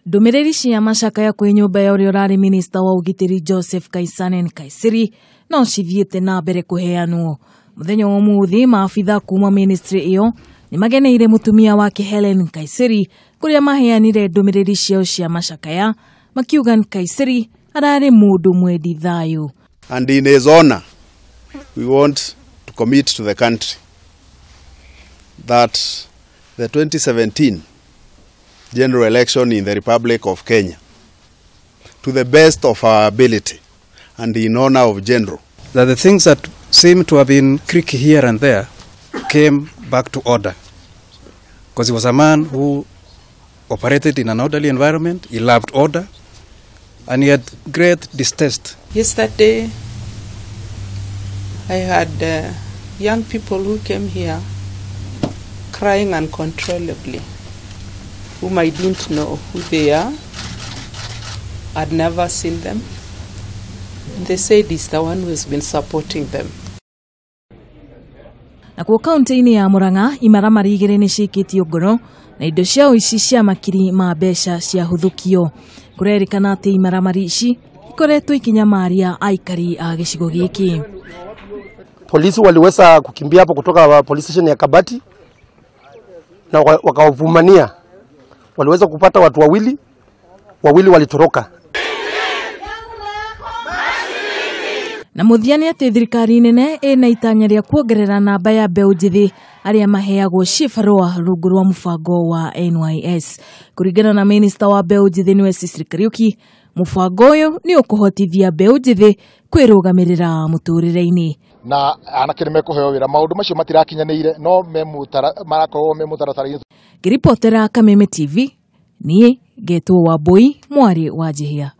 Ndumiriri cia macakaya kwi nyumba ya uria urari minista wa ugitiri Joseph Kaisanen Kaisiri no cithiite na mbere kuheanwo. Muthenya wa umuthi maafitha kuma ministry iyo ni mageneire mutumia wake Helen Kaisiri kuria maheanire ndumiriri ciao cia macakaya makiuga Kaisiri arari mundu mwendi thayu. And in his honor, we want to commit to the country that the 2017 general election in the Republic of Kenya, to the best of our ability and in honor of General, that the things that seem to have been creaky here and there came back to order. Because he was a man who operated in an orderly environment, he loved order, and he had great distaste. Yesterday, I had young people who came here crying uncontrollably, whom I didn't know who they are. I'd never seen them. And they said he's the one who has been supporting them. Na kwa kaunti-ini ya Murang'a, Imaramari igiri ni ciikitio ngono na indo ciao ici cia makiri ma mbeca cia huthukio. Kurerikana ati Imaramari ici ikoretwo ikinyamaria aikari a gicigo giki. Polisi waliweza kukimbia hapo kutoka police station ya Kabati na wakawavumania. Waliweza kupata watu wawili walitoroka. Na muthiani ati thirikari nene ina itanya ria kuongerera namba ya mbeũ njithi aria maheagwo cibarua rungu rwa mubango wa NYS. Kuringana na minista wa mbeũ njithi niwe Cecily Kariuki, mubango uyu ni ukuhotithia mbeũ njithi kwirugamirira muturire-ini. Na anake nimekuheo wira maundu macio matirakinyanire no marakorwo memutaratara. Ngiripotera Kameme TV, nie Getwo wa Boy mwari wa Jihia.